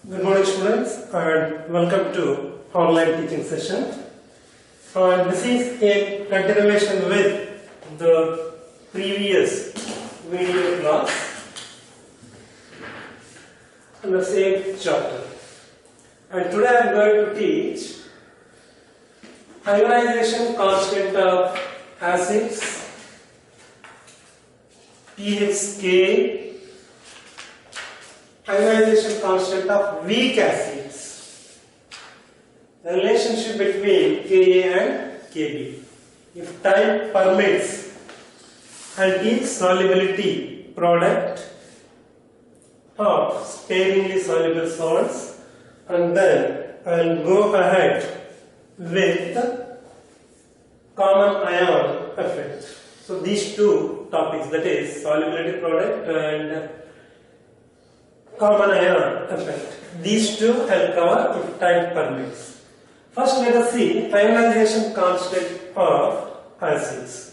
Good morning students and welcome to online teaching session. And this is a continuation with the previous video class in the same chapter. And today I am going to teach ionization constant of acids, pH scale, ionization constant of weak acids, the relationship between Ka and Kb. If time permits, I'll teach solubility product of sparingly soluble salts, and then I'll go ahead with the common ion effect. So these two topics, that is solubility product and common ion effect, these two I'll cover if time permits. First let us see ionization constant of acids.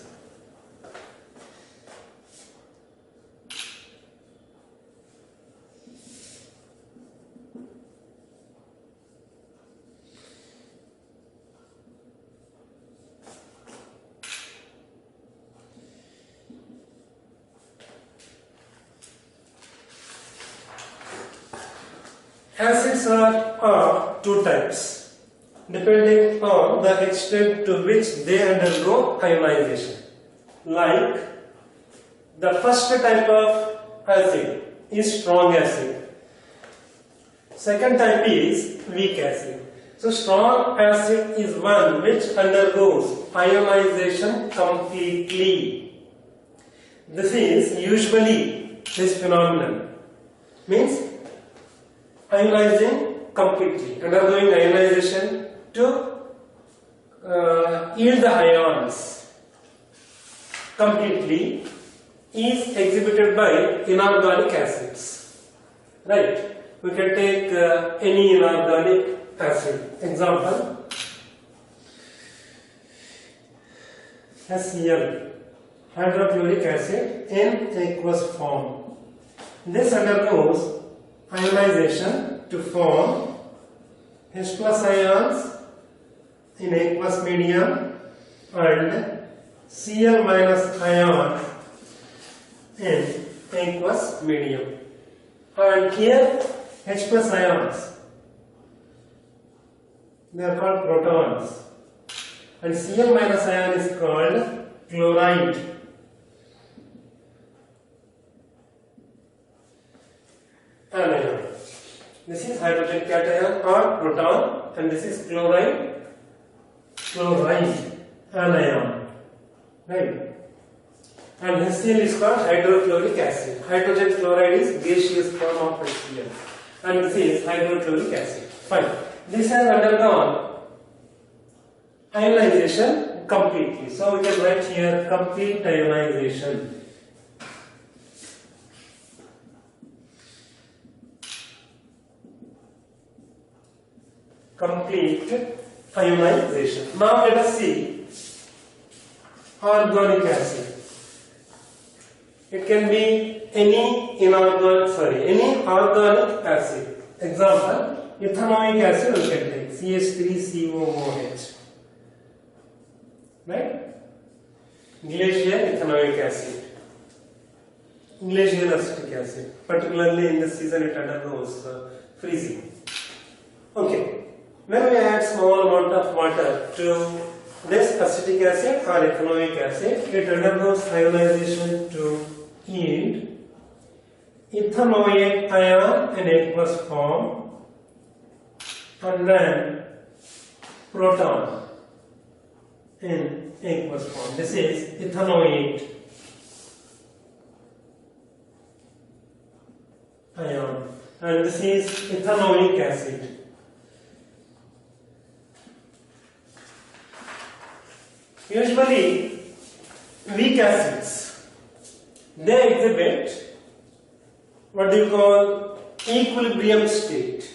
Acids are of two types, depending on the extent to which they undergo ionization. Like the first type of acid is strong acid. Second type is weak acid. So strong acid is one which undergoes ionization completely. This is usually this phenomenon, means ionizing completely, undergoing ionization to yield the ions completely, is exhibited by inorganic acids. Right? We can take any inorganic acid. Example: HCl, hydrochloric acid in aqueous form. This undergoes ionization to form H plus ions in aqueous medium and Cl minus ion in aqueous medium. And here H plus ions, they are called protons, and Cl minus ion is called chloride. Anion. This is hydrogen cation or proton, and this is chloride anion. Right? And HCl is called hydrochloric acid. Hydrogen chloride is gaseous form of HCl, and this is hydrochloric acid. Fine. This has undergone ionization completely. So we can write here complete ionization. Complete ionization. Now let us see organic acid. It can be any organic acid. Example: ethanoic acid we can take CH3COOH. Right? Glacial ethanoic acid, glacial acetic acid. Particularly in this season, it undergoes freezing. Okay. When we add small amount of water to this acetic acid or ethanoic acid, it undergoes ionization to yield ethanoic ion in aqueous form and then proton in aqueous form. This is ethanoic ion, and this is ethanoic acid. Usually, weak acids, they exhibit what do you call equilibrium state.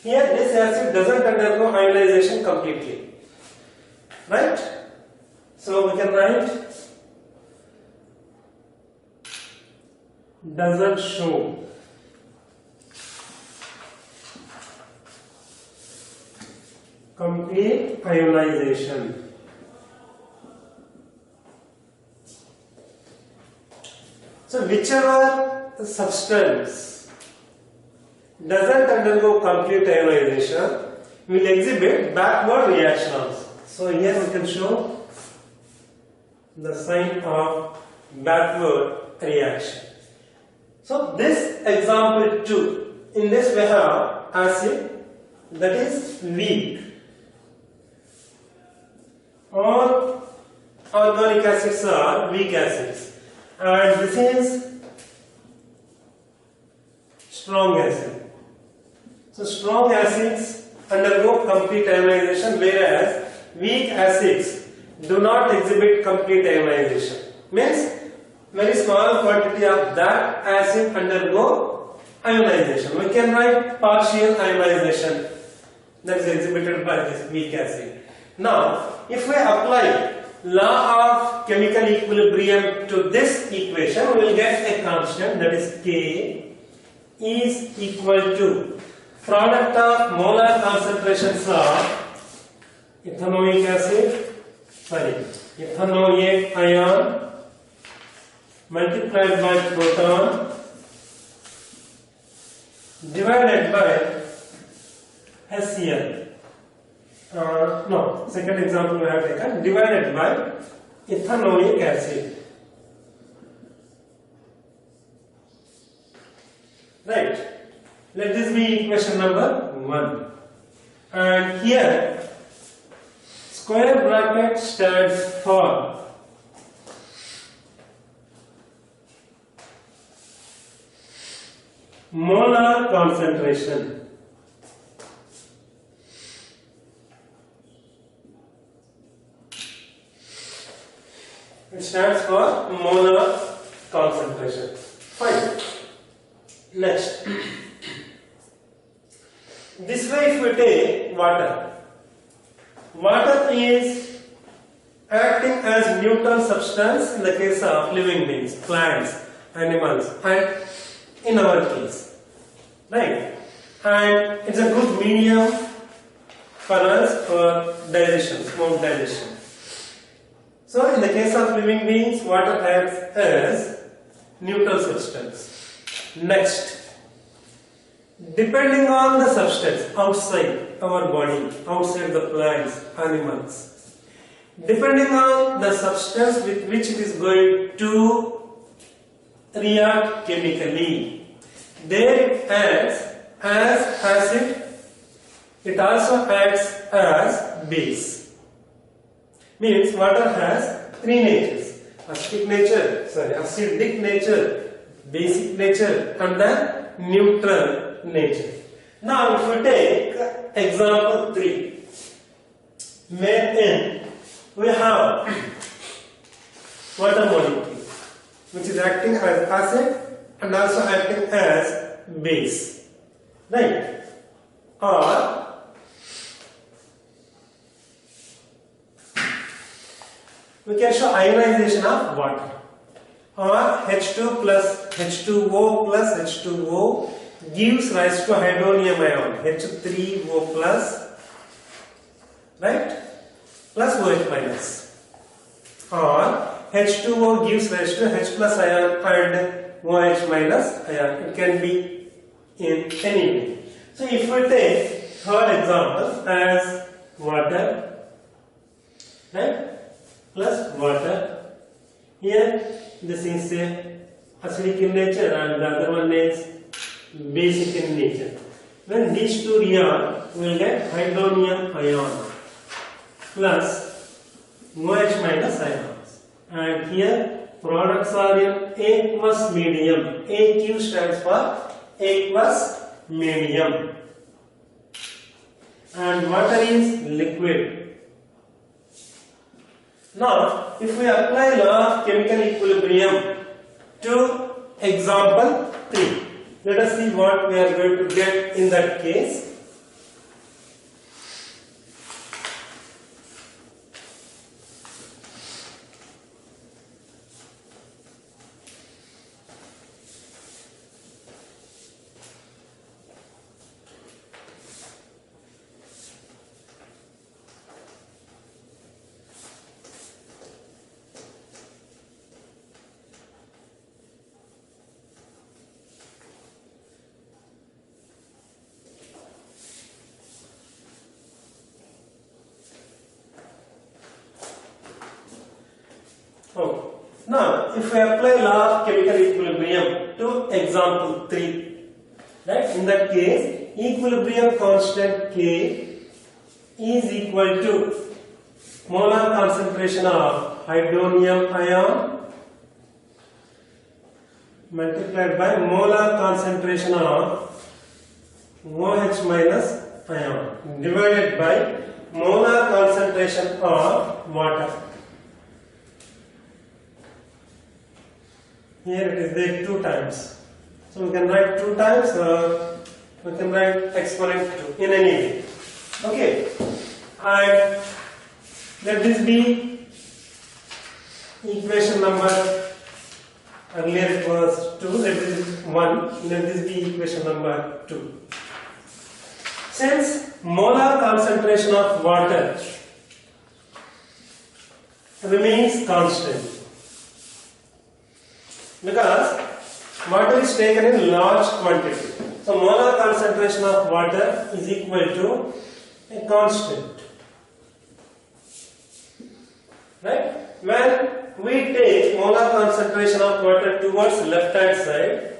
Here, this acid doesn't undergo ionization completely, right? So we can write doesn't show complete ionization. So whichever substance doesn't undergo complete ionization will exhibit backward reaction also. So here we can show the sign of backward reaction. So this example 2, in this we have acid that is weak. All organic acids are weak acids, and this is strong acid. So strong acids undergo complete ionization, whereas weak acids do not exhibit complete ionization. Means very small quantity of that acid undergo ionization. We can write partial ionization that is exhibited by this weak acid. Now, if we apply law of chemical equilibrium to this equation, we will get a constant, that is K is equal to product of molar concentrations of ethanoic ion multiplied by proton divided by HCl. Second example we have taken, divided by ethanoic acid. Right. Let this be equation number 1. And here square bracket stands for molar concentration. It stands for molar concentration. Fine. Next. This way if we take water. Water is acting as neutral substance in the case of living beings, plants, animals, and in our case. Right? And it's a good medium for us for digestion, smoke digestion. So in the case of living beings, water acts as neutral substance. Next, depending on the substance outside our body, outside the plants, animals, depending on the substance with which it is going to react chemically, there it acts as acid, it also acts as base. Means water has 3 natures: acidic nature, basic nature, and then neutral nature. Now if we take example 3, wherein we have water molecule which is acting as acid and also acting as base, right? Or we can show ionization of water, or H2 plus H2O plus H2O gives rise to hydronium ion, H3O plus, right, plus OH minus, or H2O gives rise to H plus ion and OH minus ion. It can be in any way. So if we take third example as water, right, plus water. Here this is acidic in nature and the other one is basic in nature. When these two react, we will get hydronium ion plus OH minus ions. And here products are in aqueous medium. AQ stands for aqueous medium. And water is liquid. Now, if we apply law of chemical equilibrium to example 3, let us see what we are going to get in that case. Now, if we apply law of chemical equilibrium to example 3, right? In that case, equilibrium constant K is equal to molar concentration of hydronium ion multiplied by molar concentration of OH minus ion divided by molar concentration of water. Here it is there 2 times. So we can write 2 times or we can write exponent 2 in any way. Okay. And let this be equation number, earlier it was 2, let this be 1, let this be equation number 2. Since molar concentration of water remains constant, because water is taken in large quantity, so molar concentration of water is equal to a constant. Right? When we take molar concentration of water towards left hand side,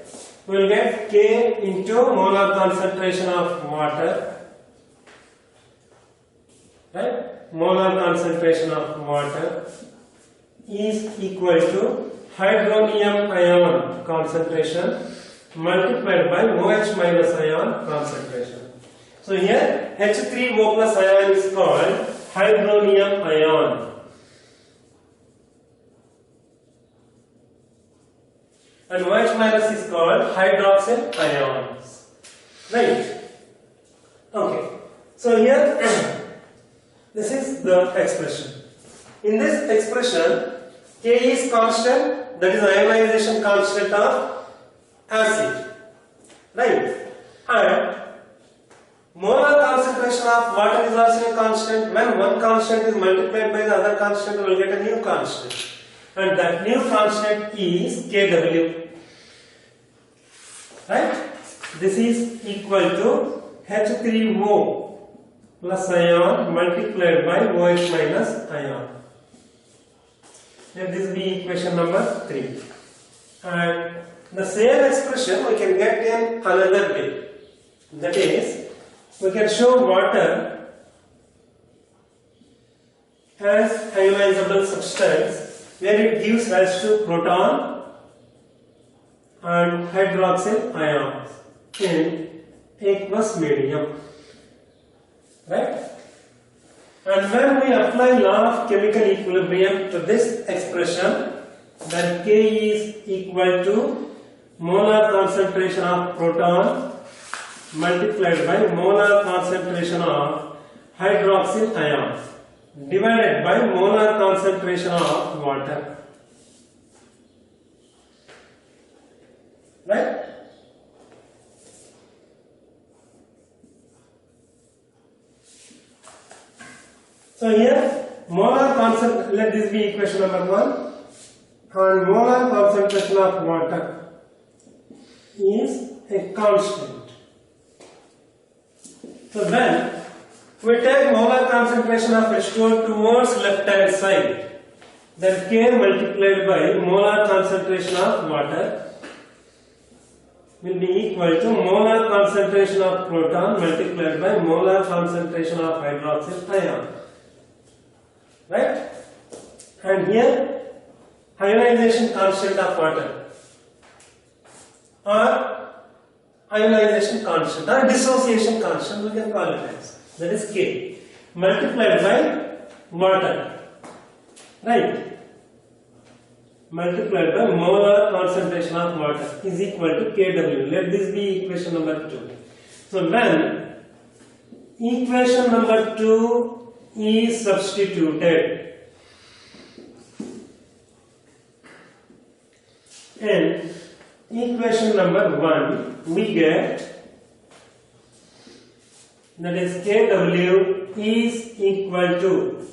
we will get K into molar concentration of water. Right? Molar concentration of water is equal to hydronium ion concentration multiplied by OH minus ion concentration. So here H3O plus ion is called hydronium ion. And OH minus is called hydroxyl ions. Right? Okay. So here, this is the expression. In this expression, K is constant, that is ionization constant of acid. Right? And molar concentration of water is also a constant. When one constant is multiplied by the other constant, we will get a new constant. And that new constant is Kw. Right? This is equal to H3O plus ion multiplied by OH minus ion. Let this be equation number 3. And the same expression we can get in another way. That is, we can show water as ionizable substance where it gives rise to proton and hydroxyl ions in aqueous medium. Right? And when we apply law of chemical equilibrium to this expression, then K is equal to molar concentration of proton multiplied by molar concentration of hydroxyl ions divided by molar concentration of water. Right? So here molar concentration, let this be equation number 1, and molar concentration of water is a constant. So when we take molar concentration of H2O towards left hand side, then K multiplied by molar concentration of water will be equal to molar concentration of proton multiplied by molar concentration of hydroxyl ion. Right? And here ionization constant of water or ionization constant or dissociation constant, we can call it as, that is K multiplied by water. Right? Multiplied by molar concentration of water is equal to Kw. Let this be equation number 2. So when equation number 2 is substituted in equation number 1, we get, that is Kw is equal to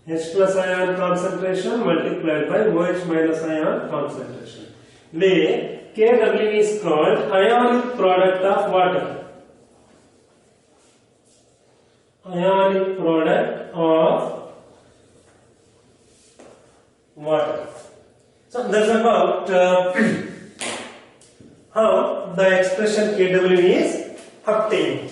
H plus ion concentration multiplied by OH minus ion concentration, where Kw is called ionic product of water. Ionic product of water. So that's about how the expression Kw is obtained.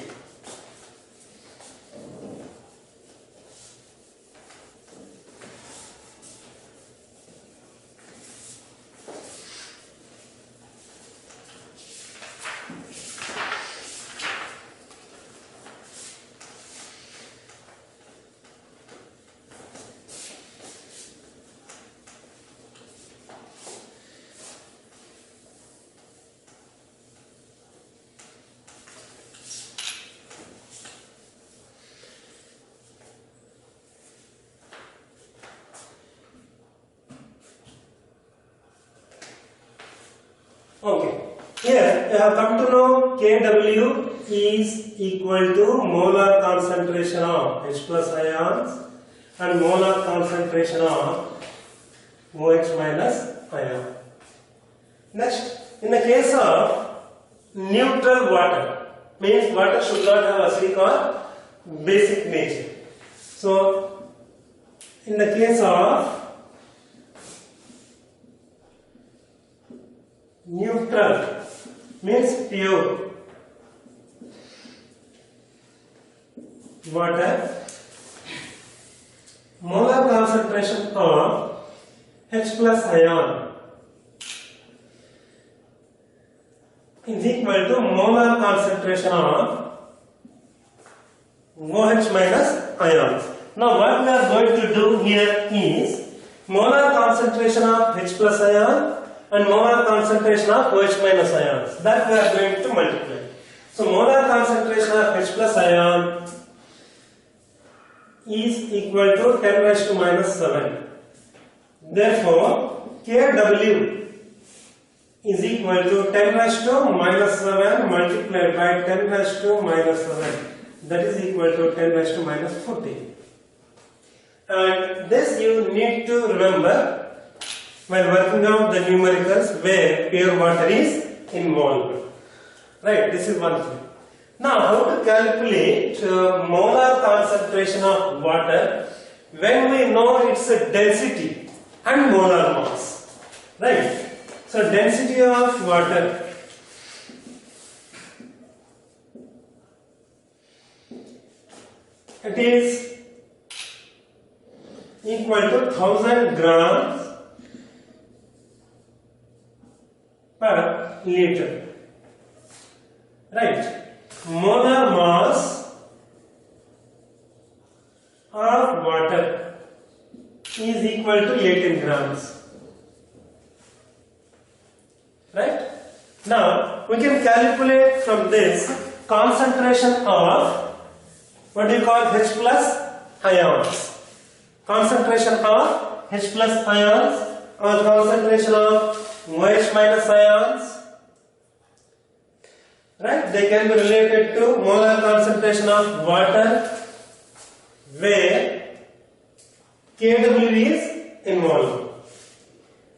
Okay, here you have come to know Kw is equal to molar concentration of H plus ions and molar concentration of OH minus ion. Next, in the case of neutral water, means water should not have acidic or basic nature. So, in the case of neutral means pure water, molar concentration of H plus ion is equal to molar concentration of OH minus ions. Now what we are going to do here is molar concentration of H plus ion and molar concentration of OH minus ions, that we are going to multiply. So molar concentration of H plus ion is equal to 10 raised to minus 7. Therefore, Kw is equal to 10 raised to minus 7 multiplied by 10 raised to minus 7. That is equal to 10 raised to minus 14. And this you need to remember while working out the numericals where pure water is involved. Right, this is one thing. Now, how to calculate molar concentration of water when we know its density and molar mass. Right. So, density of water it is equal to 1000 grams per liter. Right. Molar mass of water is equal to 18 grams. Right. Now we can calculate from this concentration of what do you call H plus ions. Concentration of H plus ions or concentration of OH minus ions. Right, they can be related to molar concentration of water where Kw is involved.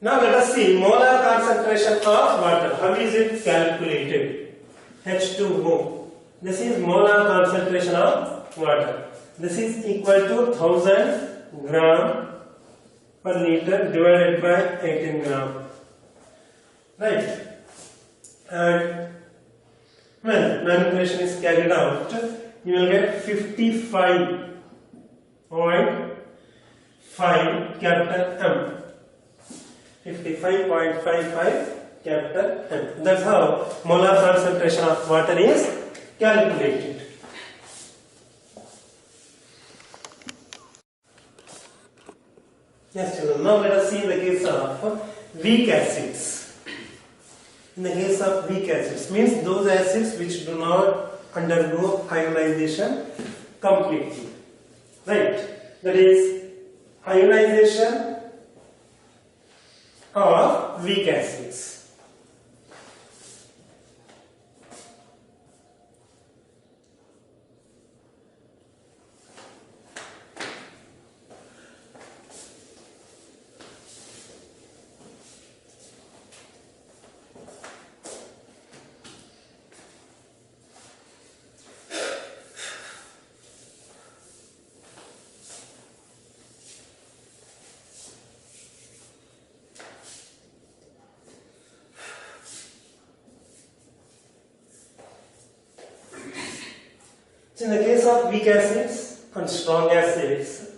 Now let us see molar concentration of water. How is it calculated? H2O. This is molar concentration of water. This is equal to 1000 gram per liter divided by 18 gram. Right. And when manipulation is carried out, you will get 55.5 capital M. 55.55 capital M. That's how molar concentration of water is calculated. Yes, children. Now let us see the case of weak acids. In the case of weak acids, means those acids which do not undergo ionization completely. Right? That is ionization of weak acids. So in the case of weak acids and strong acids,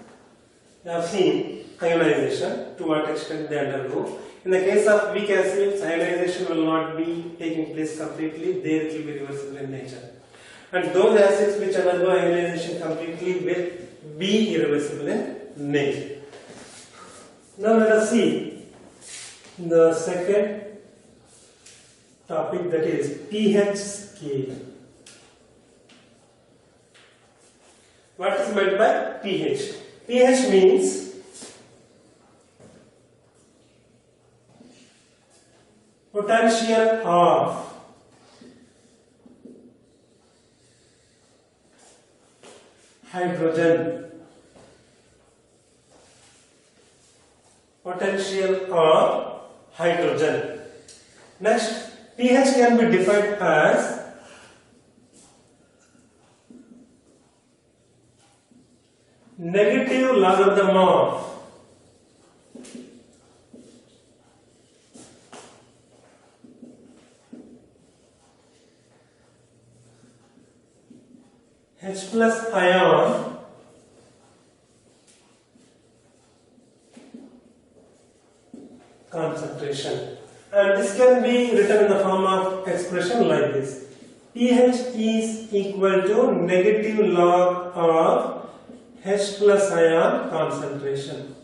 we have seen ionization, to what extent they undergo. In the case of weak acids, ionization will not be taking place completely, there it will be reversible in nature. And those acids which undergo ionization completely will be irreversible in nature. Now let us see the second topic, that is pH scale. What is meant by pH? pH means potential of hydrogen, potential of hydrogen. Next, pH can be defined as negative logarithm of H plus ion concentration, and this can be written in the form of expression like this: pH is equal to negative log of H plus ion concentration.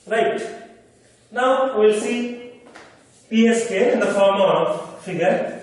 Right. Now we will see pH scale in the form of figure.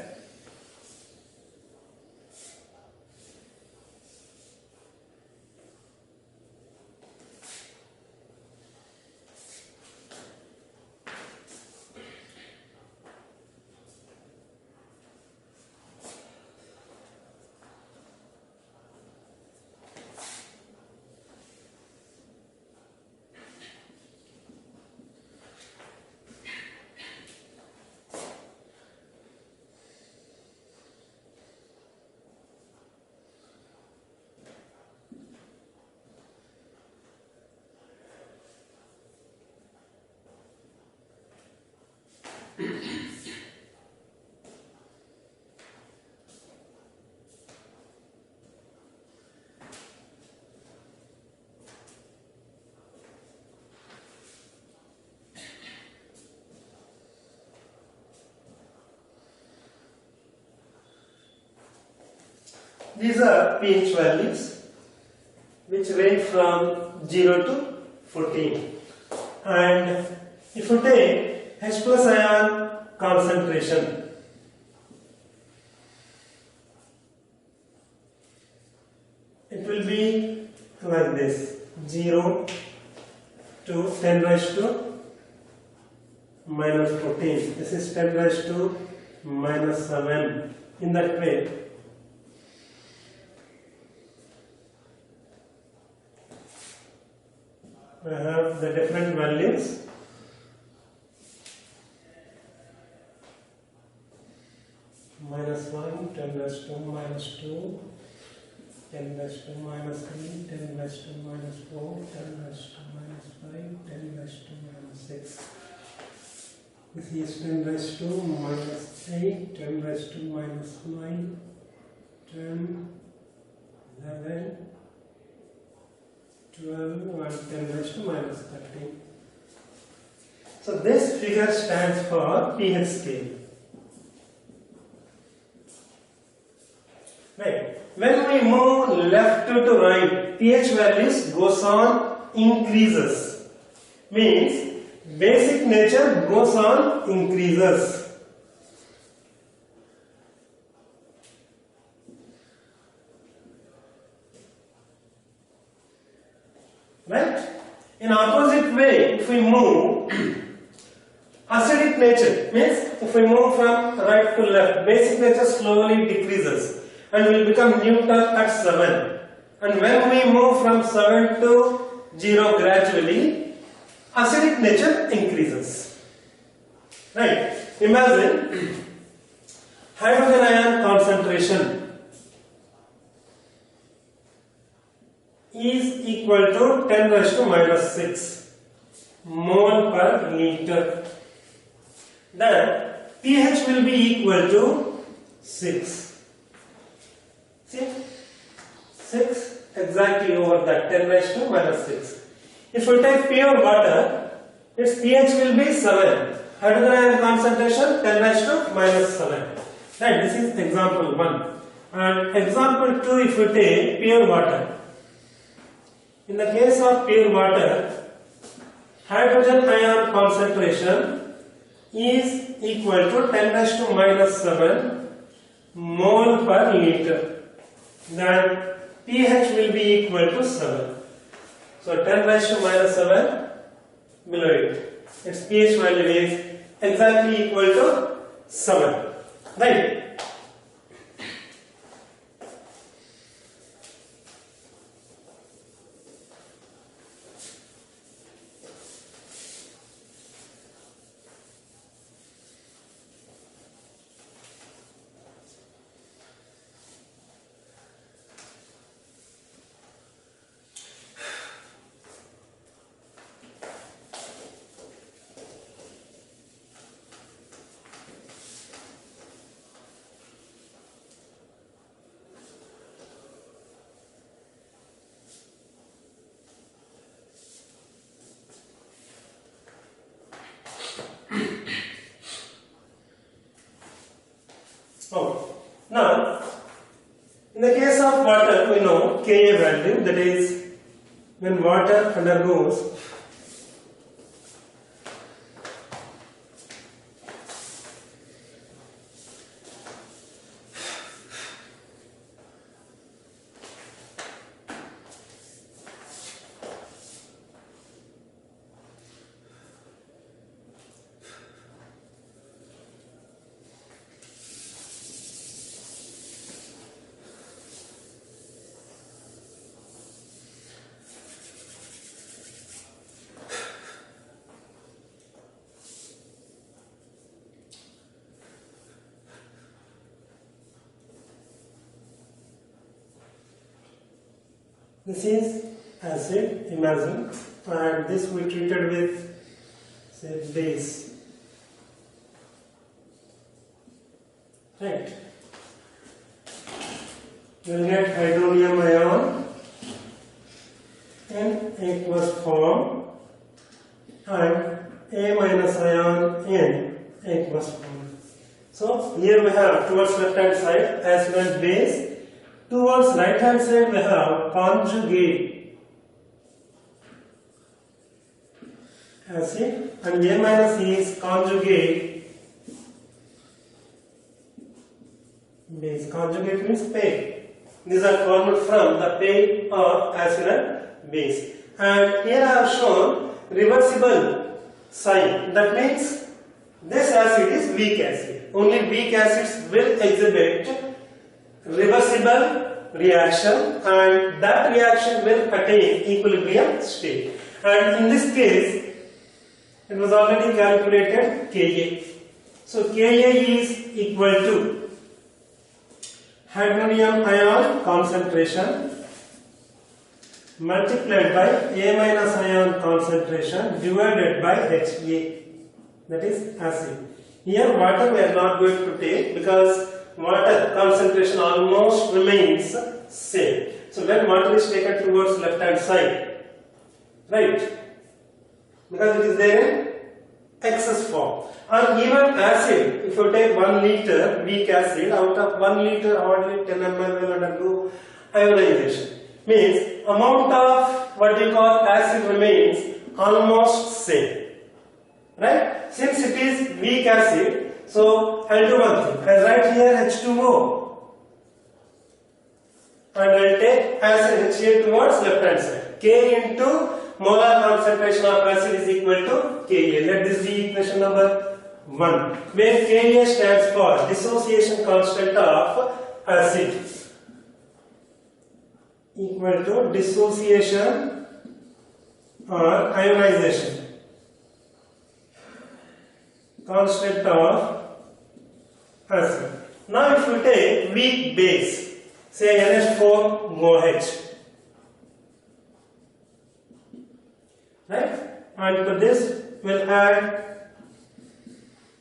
These are pH values which range from 0 to 14. And if you take H plus ion concentration, it will be like this: 0 to 10 raised to minus 14. This is 10 raised to minus 7. In that way, we have the different values. Minus 1, 10 raised to minus 2, 10 raised to minus 3, 10 raised to minus 4, 10 raised to minus 5, 10 raised to minus 6. This is 10 raised to minus 8, 10 raised to minus 9, 10, 11, 12 and 10 raised to minus 13. So this figure stands for pH scale. Right. When we move left to right, pH values goes on increases. Means basic nature goes on increases. Right? In opposite way, if we move, acidic nature means if we move from right to left, basic nature slowly decreases and will become neutral at 7. And when we move from 7 to 0 gradually, acidic nature increases. Right? Imagine hydrogen ion concentration is equal to 10 raised to minus 6 mole per liter. Then pH will be equal to 6. See, 6 exactly over that, 10 raised to minus 6. If we take pure water, its pH will be 7. Hydrogen ion concentration 10 raised to minus 7. Right, this is example 1. And example 2, if we take pure water. In the case of pure water, hydrogen ion concentration is equal to 10 raised to minus 7 mole per liter. Then pH will be equal to 7. So 10 raised to minus 7 below it. Its pH value is exactly equal to 7. Right? Okay. Now, in the case of water, we know Ka value, that is when water undergoes this is acid, imagine, and this we treated with, say, base. Right? You will get hydronium ion in aqueous form and A minus ion in aqueous form. So here we have towards left hand side acid and base. Towards right hand side we have conjugate acid and A minus is conjugate base. Conjugate means pair. These are formed from the pair of acid and base. And here I have shown reversible sign. That means this acid is weak acid. Only weak acids will exhibit reversible reaction and that reaction will attain equilibrium state. And in this case, it was already calculated Ka. So Ka is equal to hydronium ion concentration multiplied by A minus ion concentration divided by Ha, that is acid. Here water we are not going to take because water concentration almost remains same. So when water is taken towards left hand side, right, because it is there in excess form. Or even acid, if you take 1 liter weak acid, out of 1 liter hardly 10 ml will undergo ionization. Means amount of what you call acid remains almost same. Right? Since it is weak acid, so I'll do one thing. I'll write here H2O and I'll take acid HCl towards left hand side. K into molar concentration of acid is equal to Ka. Let this be equation number 1, where Ka stands for dissociation constant of acid equal to dissociation or ionization constant of acid. Now if we take weak base, say NH4OH, right, and to this we'll add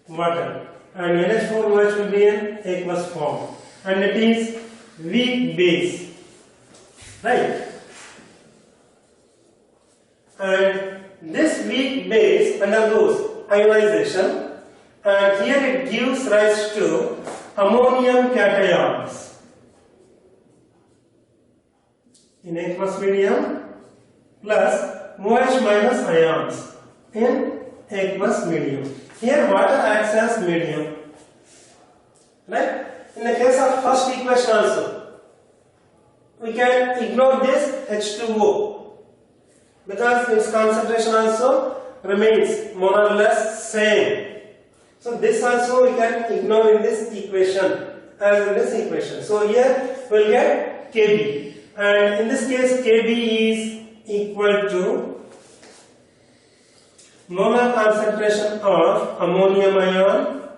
water and NH4OH will be in aqueous form and it is weak base, right? And this weak base undergoes ionization, and here it gives rise to ammonium cations in aqueous medium plus OH minus ions in aqueous medium. Here water acts as medium, right? In the case of first equation also, we can ignore this H2O because its concentration also remains more or less same. So this also we can ignore in this equation as in this equation. So here we will get Kb, and in this case Kb is equal to molar concentration of ammonium ion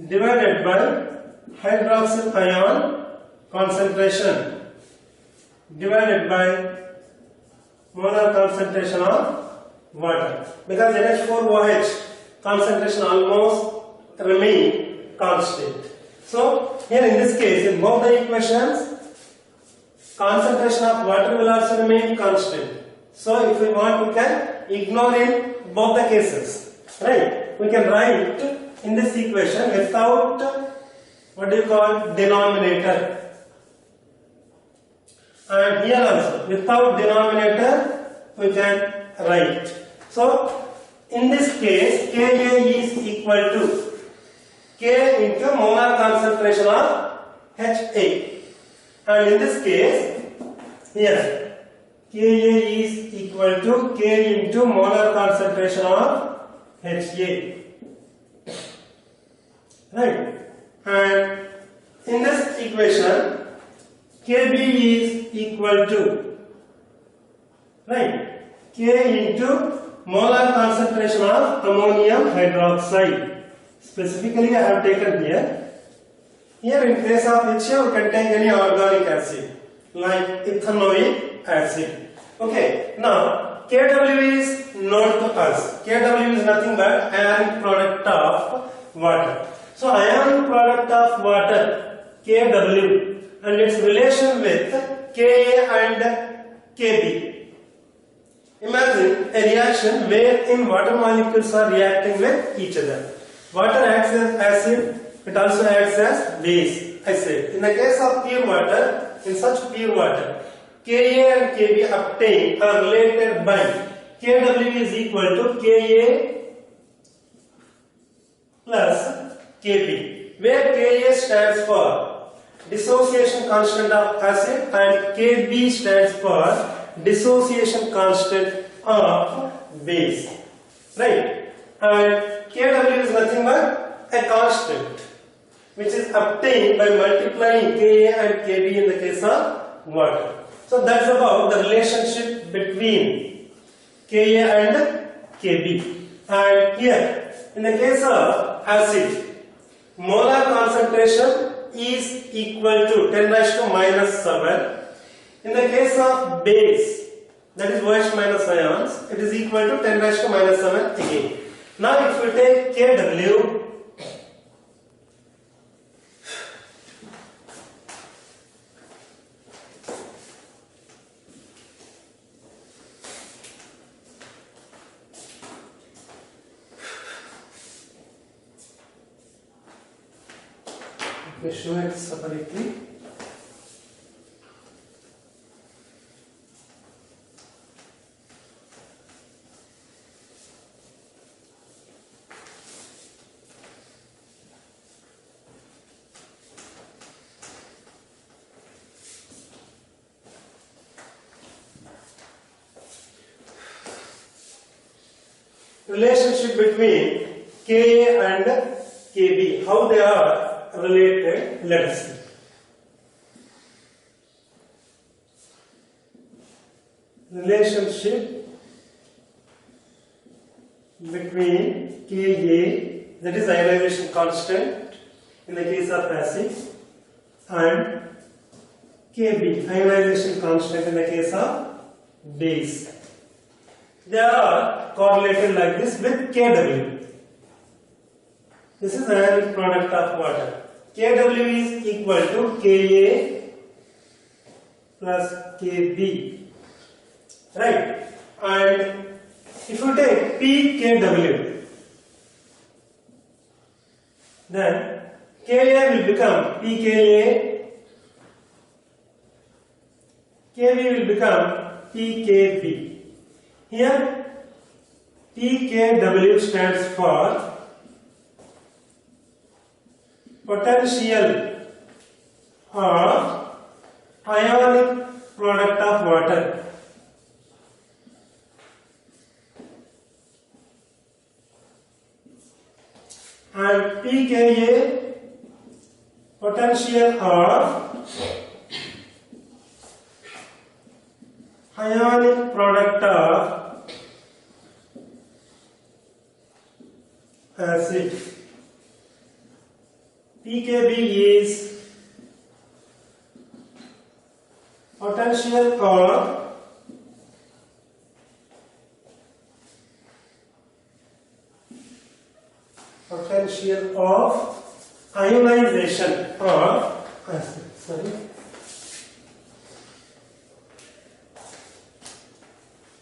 divided by hydroxyl ion concentration divided by molar concentration of water, because NH4OH concentration almost remain constant. So here in this case, in both the equations, concentration of water will also remain constant. So if we want, we can ignore in both the cases, right? We can write in this equation without what do you call denominator, and here also without denominator we can write. So in this case Ka is equal to K into molar concentration of Ha, and in this case here Ka is equal to K into molar concentration of Ha, right? And in this equation Kb is equal to, right, K into molar concentration of ammonium hydroxide. Specifically I have taken here. Here in case of HCl we can take any organic acid like ethanoic acid. Okay, now Kw is known to us. Kw is nothing but ionic product of water. So ionic product of water Kw and its relation with Ka and Kb. Imagine a reaction wherein water molecules are reacting with each other. Water acts as acid, it also acts as base. I said, in the case of pure water, in such pure water, Ka and Kb obtained are related by Kw is equal to Ka plus Kb, where Ka stands for dissociation constant of acid and Kb stands for dissociation constant of base, right? And Kw is nothing but a constant which is obtained by multiplying Ka and Kb in the case of water. So that's about the relationship between Ka and Kb. And here in the case of acid, molar concentration is equal to 10 raised to minus 7. In the case of base, that is OH minus ions, it is equal to 10 raised to minus 7 again. Now if we take Kw, we show it separately. Relationship between Ka and Kb, how they are related, let us see. Relationship between Ka, that is ionization constant in the case of acid, and Kb, ionization constant in the case of base. They are correlated like this with Kw. This is ionic product of water. Kw is equal to Ka plus Kb, right? And if you take pKw, then Ka will become pKa, Kb will become pKb. Here pKw stands for potential of ionic product of water. And pKa, potential of ionic product of acid. pKb is potential of ionization of acid.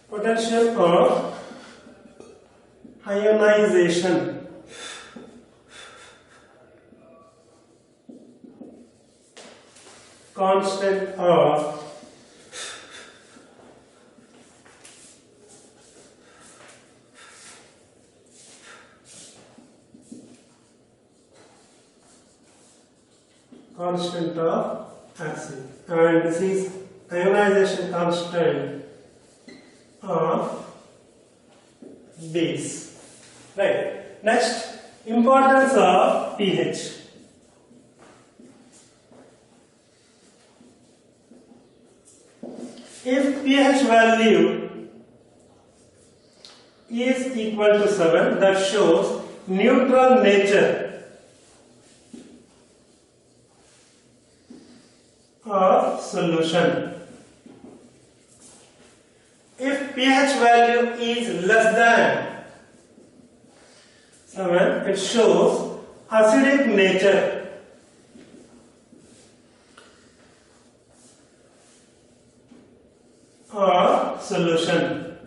Potential of ionization constant of acid, and this is ionization constant of base. Right. Next, importance of pH. If pH value is equal to 7, that shows neutral nature of solution. If pH value is less than 7, it shows acidic nature of solution.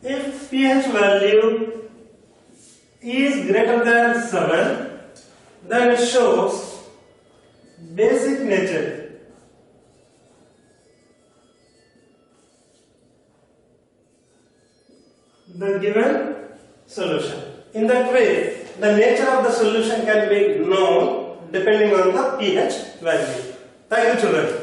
If pH value is greater than 7, then it shows basic nature. The given solution. In that way, the nature of the solution can be known depending on the pH value. Thank you, children.